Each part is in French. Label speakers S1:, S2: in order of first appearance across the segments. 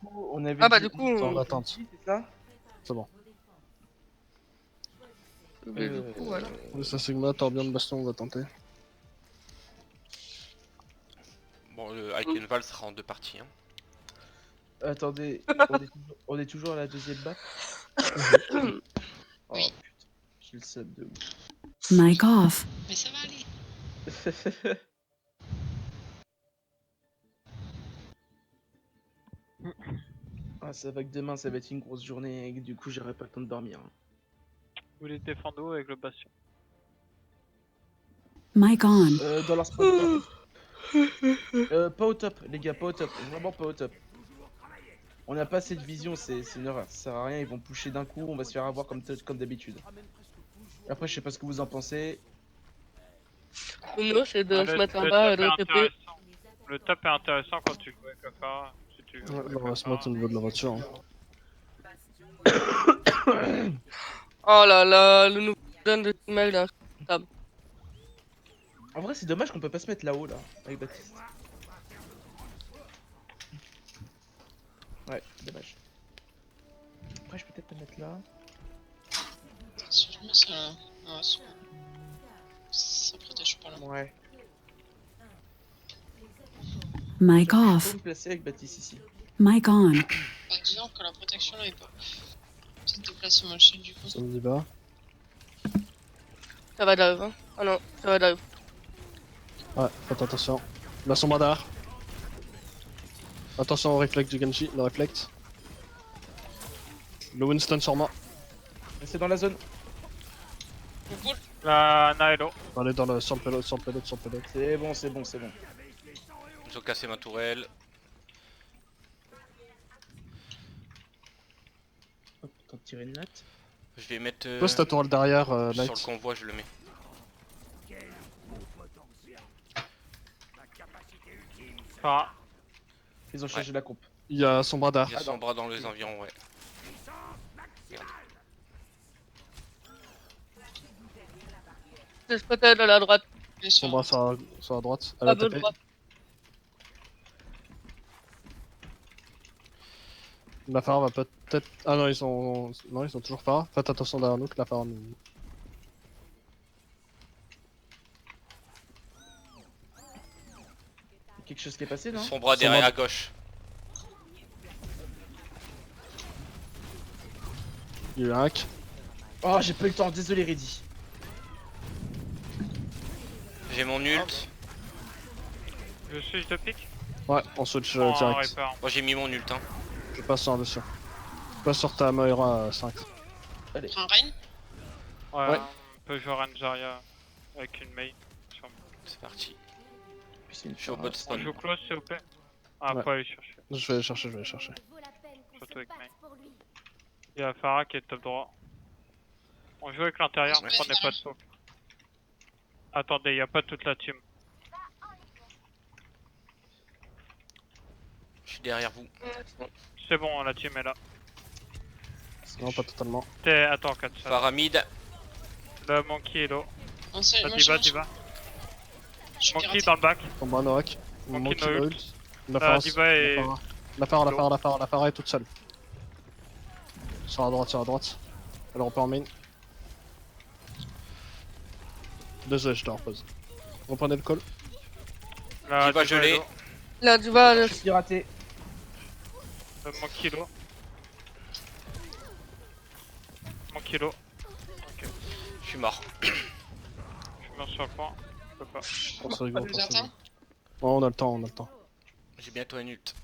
S1: coup, on avait
S2: Ah bah
S1: dit...
S2: du coup,
S3: En
S2: on...
S3: attente.
S1: C'est ça
S3: C'est bon.
S2: mais du coup voilà.
S3: Ça Sigma, Torbjorn, Bastion, on va tenter.
S4: Bon, le Ikenval sera en 2 parties. Hein.
S1: Attendez, on est toujours à la deuxième map. Oh
S5: Oui.
S1: putain, j'ai le seum de ouf.
S6: Mic off.
S5: Mais ça va aller.
S1: Ah, ça va que demain, ça va être une grosse journée et que du coup, j'aurai pas le temps de dormir. Hein.
S7: Vous voulez défendre où avec le bastion?
S6: Mic on.
S1: Dans leur spot. Pas au top, les gars, pas au top. Vraiment pas au top. On n'a pas cette vision, c'est une horreur. Ça sert à rien, ils vont pusher d'un coup, on va se faire avoir comme d'habitude. Après, je sais pas ce que vous en pensez.
S2: Non, c'est de
S7: Ah,
S2: se mettre en bas et de TP.
S7: Le top est intéressant quand tu joues avec Afara. Si tu joues
S3: Ouais,
S7: avec
S3: on va se mettre au niveau de la voiture.
S2: Oh là là, le nouveau jeune de mail là.
S1: En vrai, c'est dommage qu'on peut pas se mettre là-haut, là, avec Baptiste. Ouais, dommage. Après, je peux peut-être me mettre là.
S5: Attention, je mets ça là. Ah, ça protège pas là.
S1: Ouais.
S6: Mic
S1: Je
S6: off.
S1: peux me placer avec Baptiste ici.
S6: Mic on.
S5: Bah, disons que la protection là est pas. Peut-être déplacer ma chaîne du coup.
S3: Ça me dit pas.
S2: Ça va dive, hein. Ah non, ça va dive.
S3: Ouais, faites attention. Là, son radar. Attention au réflexe du Genji, le réflexe. Le Winston sur moi.
S1: Restez dans la zone.
S5: On cool.
S7: La Naelo.
S3: Allez dans le sur le payload, sur le payload, sur le payload.
S1: C'est bon, c'est bon, c'est bon.
S4: Ils ont cassé ma tourelle.
S1: Hop, t'en tirer une note.
S4: Je vais mettre
S3: Pose ta tourelle derrière,
S4: sur le
S3: Light.
S4: convoi, je le mets.
S7: Enfin,
S1: Ils ont changé la comp.
S3: Il y a son radar.
S4: Il y a son bras dans les environs, ouais.
S2: C'est spotted à la droite.
S5: Bien
S3: Son
S5: sûr.
S3: bras sur la droite. Elle
S2: À
S3: a
S2: peu
S3: tapé.
S2: droite.
S3: La phare va peut-être. Ah non, ils sont. Non, ils sont toujours pas. Faites attention derrière nous que la phare nous.
S1: Quelque chose qui est passé, non?
S4: Son bras
S3: Son
S4: derrière
S3: bras-
S4: à gauche.
S3: Il y a eu un hack.
S1: Oh, j'ai pas eu le temps, désolé, Reddy.
S4: J'ai mon ult.
S7: je suis de pique.
S3: Ouais, on switch
S7: En
S3: direct.
S7: Reaper.
S4: Moi j'ai mis mon ult. Hein.
S3: Je passe sur un dessus. Je passe sur ta Moira 5.
S1: Allez.
S5: Prends Rain.
S7: Ouais,
S3: Ouais.
S7: on peut jouer Ranjaria avec une main. Sur...
S4: C'est parti.
S1: Puis c'est une
S4: Je suis au
S1: Pharah.
S4: bot
S7: On
S4: spawn.
S7: joue close s'il vous plaît. Ah,
S3: Ouais.
S7: faut aller chercher.
S3: Je vais les chercher, je vais les chercher.
S7: Surtout avec main. Il y a Farah qui est top droit. On joue avec l'intérieur,
S5: Ouais.
S7: prenez pas de saut. Attendez, il y a pas toute la team.
S4: Je suis derrière vous.
S7: C'est bon, la team est là.
S3: Non, pas totalement.
S7: Attends, 4 ça.
S4: Faramid.
S7: Le monkey est low.
S5: On sait,
S7: Ah,
S5: moi
S7: Diva,
S5: je
S7: Diva.
S5: Je suis
S7: Monkey
S5: piraté.
S7: dans le back.
S3: Son bras no hack.
S7: Monkey
S3: Monkey
S7: no
S3: no
S7: ult.
S3: ult. La phare.
S7: Diva est-
S3: La phare est toute seule. Sur la droite. Elle repart en main. Désolé, je te repose. Reprenez le call.
S7: La
S4: Diva
S7: est
S4: gelé.
S7: low.
S2: Là, tu vas.
S1: Je suis piraté.
S7: Le monkey low. Monkey low.
S4: Je suis mort.
S7: Je suis mort sur le point. Je peux pas.
S3: On se rigole.
S5: On nous attend.
S3: On a le temps.
S4: J'ai bientôt un ult.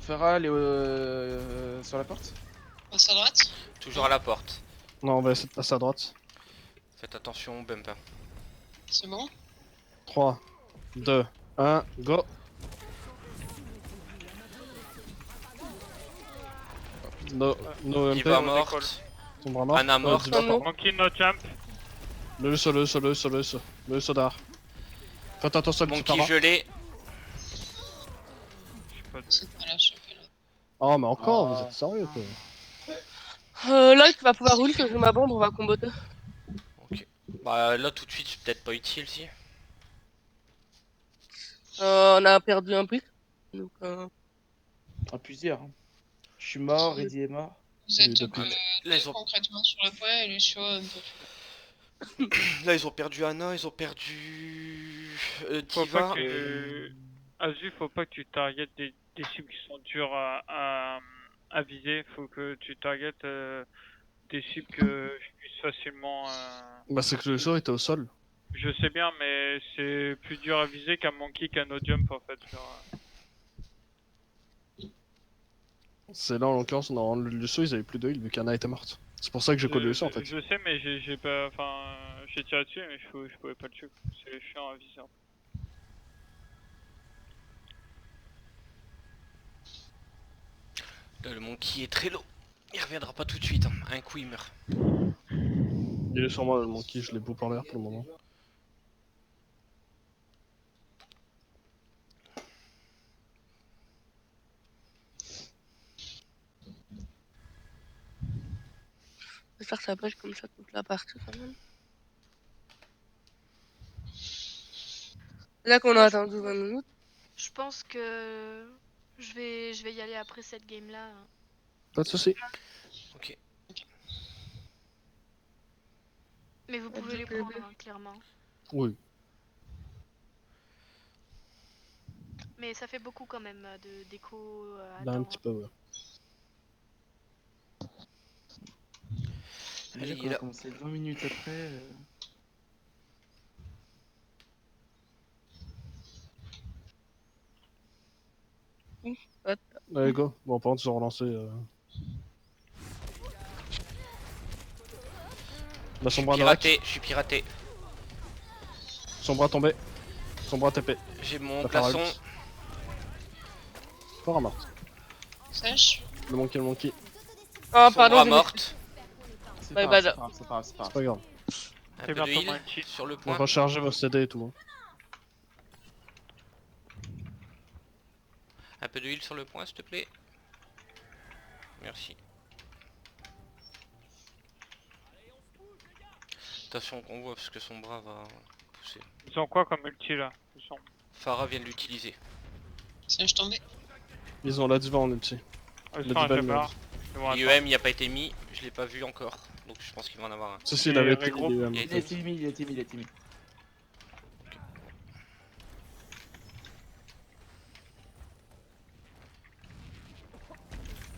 S1: Farah, elle est sur la porte.
S5: Passe à droite.
S4: Toujours à la porte.
S3: Non, on va essayer de passer à droite.
S4: Faites attention, bump.
S5: C'est bon.
S3: 3, 2, 1, go. No MP,
S4: Diva
S7: on
S4: morte.
S3: ton bras mort.
S4: Anna morte.
S3: Diva mort.
S7: Monkey no jump.
S3: Le sodar. Faites attention à le petit
S4: Monkey
S3: para.
S4: gelé.
S7: Je sais pas.
S5: C'est pas là, je suis là.
S3: Oh, mais encore,
S1: Ah.
S3: vous êtes sérieux quoi.
S2: Là, tu vas pouvoir ult, je ma bombe, on va comboter.
S4: Ok. Bah là tout de suite c'est peut-être pas utile si.
S2: On a perdu un prix. Donc,
S1: À plusieurs. Hein. Je suis mort, Reddy est mort.
S5: Vous
S3: Les
S5: êtes
S3: deux
S5: que
S3: pics.
S4: Là, ils
S5: deux
S4: ont-
S5: concrètement sur le point et Lucio un peu plus.
S4: Là, ils ont perdu Anna, ils ont perdu
S7: Faut pas
S4: Diva.
S7: que Azu, faut pas que tu targetes des cibles qui sont dures à viser. Faut que tu targetes des cibles que je puisse facilement.
S3: Bah, c'est que le sort était au sol.
S7: Je sais bien, mais c'est plus dur à viser qu'un monkey qu'un no jump en fait.
S3: C'est là en l'occurrence, dans le Lucio, ils avaient plus de heal vu qu'Anna était morte. C'est pour ça que j'ai collé le sort en fait.
S7: Je sais, mais j'ai pas. Enfin, j'ai tiré dessus, mais je pouvais pas le tuer. C'est chiant à viser.
S4: Là, le monkey est très low. Il reviendra pas tout de suite. Hein. Un coup, il meurt.
S3: Il est sur moi le monkey, je l'ai beau par l'air pour le moment.
S2: j'espère que ça pêche comme ça toute la partie quand même. Là qu'on a attendu 20 minutes.
S8: Je pense que je vais y aller après cette game là.
S3: Pas de soucis.
S4: Ok.
S8: Mais vous pouvez les prendre hein, clairement.
S3: Oui.
S8: Mais ça fait beaucoup quand même de d'écho à
S3: Là un
S8: attendre.
S3: petit peu, ouais.
S1: Déjà
S4: Allez,
S1: qu'on
S4: il est
S1: a
S4: là.
S1: commencé 20 minutes après.
S3: Allez go. Bon par contre ils ont relancé. Bah son bras direct.
S4: Piraté, je suis piraté.
S3: Son bras tombé. Son bras TP.
S4: J'ai mon
S3: La Phara
S4: glaçon.
S3: ult. Fort à morte.
S5: Sèche.
S3: Le monkey.
S2: Ah,
S4: Son
S2: pardon,
S4: bras
S2: j'ai
S4: morte.
S1: C'est
S2: Ouais,
S1: pas
S2: bah,
S1: grave, c'est pas grave, c'est pas grave,
S3: C'est pas grave.
S4: Un
S7: C'est
S4: peu de
S7: bientôt
S4: heal
S7: moins cheat.
S4: sur le
S3: On
S4: point.
S3: recharger vos CD et tout. Hein.
S4: Un peu de heal sur le point, s'il te plaît. Merci. Attention qu'on voit parce que son bras va pousser.
S7: Ils ont quoi comme ulti là?
S4: Farah vient de l'utiliser.
S5: Sèche tombé.
S3: Ils ont la diva en ulti.
S7: Ils
S3: Le
S7: sont à
S3: Divan,
S7: Jabbar.
S4: L'IEM il a pas été mis, je l'ai pas vu encore. Donc je pense qu'il va en avoir un.
S3: Si
S7: Et
S3: il avait été
S7: regroupe.
S3: il est,
S4: Il a
S1: Il a été mis, il a été mis, il a été mis.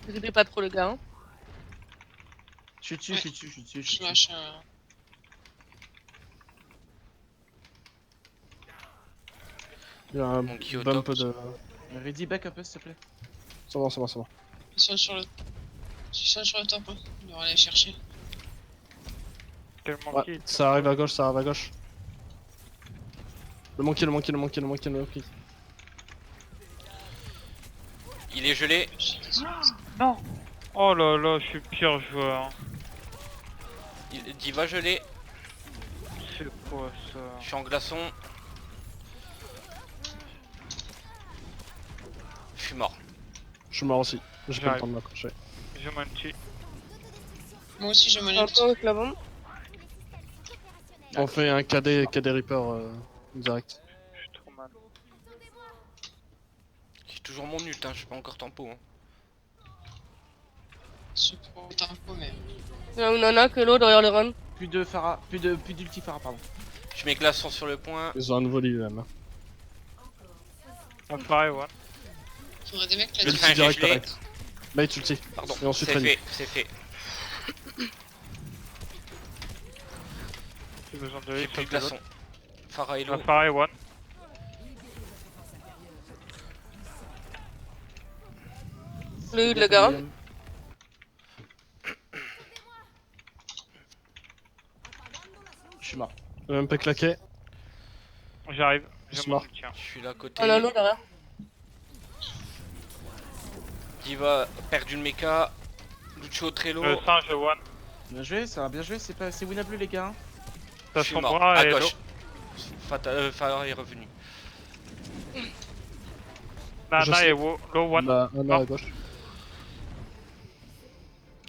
S2: N'hésitez pas trop le gars. Hein.
S1: Je suis dessus, je suis dessus, je suis dessus, je suis
S5: Je
S1: dessus.
S5: lâche un.
S3: Il y a un
S4: Monkey au
S3: bump
S4: top.
S3: de.
S1: Reddy, back un peu s'il te plaît.
S3: C'est bon, c'est bon, c'est bon.
S5: Ils sont sur le. Ils sont sur le top. Hein. On doit aller chercher.
S7: Quel
S3: Ouais,
S7: monkey?
S3: ça arrive à gauche, ça arrive à gauche. Le monkey.
S4: Il est gelé.
S7: Oh là là, je suis pire joueur.
S4: Diva gelé.
S7: C'est quoi ça?
S4: Je suis en glaçon. Je suis mort.
S3: Je suis mort aussi. J'ai pas le
S7: J'arrive.
S3: temps de m'accrocher.
S7: J'ai mon ulti.
S5: Moi aussi j'ai mon
S2: Un
S5: ult.
S2: peu avec la bombe.
S3: On fait un KD Reaper direct.
S7: Je suis trop mal.
S4: J'ai toujours mon ult, hein. Je suis pas encore tempo. Hein.
S5: C'est pour le tempo, mais.
S2: Il y en a une nana que l'autre derrière le run.
S1: Plus de Farah, plus d'ulti Farah, pardon.
S4: Je mets glaçon sur le point.
S3: Ils ont un nouveau l'IEM. Hein.
S7: On pareil, ouais.
S5: Faudrait des mecs
S4: Le
S5: là-dessus.
S4: train
S3: Ulti direct,
S4: gelé.
S3: direct. Bait ulti.
S4: Pardon.
S3: Et ensuite
S4: C'est
S3: Rally.
S4: fait, c'est fait.
S7: J'ai besoin de
S4: J'ai
S7: heal
S4: plus
S7: sur
S4: de glaçon. Farah et
S7: Ah,
S4: l'eau.
S7: pareil, one.
S2: Le gars.
S1: Je suis mort.
S3: Le MP claqué.
S7: J'arrive. J'ai mon
S3: Smart.
S7: ulti. Hein.
S4: Je suis là à côté.
S2: On a l'autre derrière.
S4: Diva perdu le mecha. Lucio Trello.
S7: Le singe, le one.
S1: Bien joué, ça va bien joué, c'est winnable les gars.
S7: T'as
S4: Je suis
S7: son
S4: mort.
S7: bras
S4: À
S7: et l'eau.
S4: gauche. Farah est revenu.
S3: Je
S7: Nana
S3: sais.
S7: et low one.
S3: Bah, un
S7: Mort.
S3: à gauche.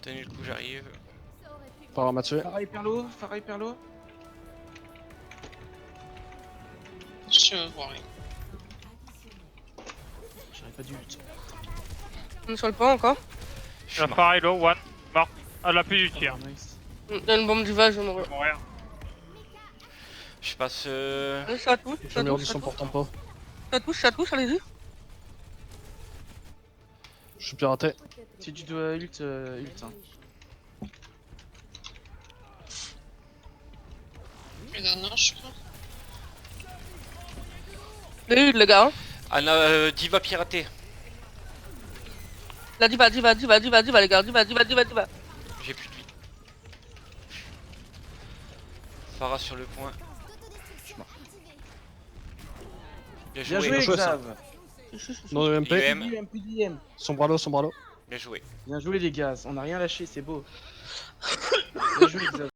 S4: Tenez le coup, j'arrive.
S3: Par m'a tué.
S1: Farah hyper low, Farah hyper low.
S5: Je vois rien.
S1: J'aurais pas dû ult.
S2: On est sur le point encore.
S4: Je suis
S7: La
S4: mort.
S7: Pharah est low, one. Mort. Elle a plus du tir.
S1: Nice.
S2: Il y a une bombe du vase, je vais mourir.
S7: Mourir.
S4: Je passe.
S2: Allez, ça touche,
S3: Je
S2: ça
S3: mets hors
S2: touche,
S3: du
S2: ça
S3: son
S2: touche,
S3: pour tempo.
S2: ça touche, allez-y.
S3: Je suis piraté.
S1: Si tu dois ult, ult. Hein.
S5: Le dernier, je crois.
S2: Les hudes, les gars. Hein.
S4: Anna, Diva piraté.
S2: La diva, les gars. Diva.
S4: J'ai plus de vie. Pharah sur le point.
S1: Je suis mort.
S4: Bien
S1: Bien
S4: joué.
S1: joué,
S3: joué, ça.
S1: Xav.
S3: Non de MP.
S4: IEM.
S1: PDM.
S3: Sombralo.
S4: Bien joué.
S1: Bien joué les gars, on a rien lâché, c'est beau. Bien joué Xav.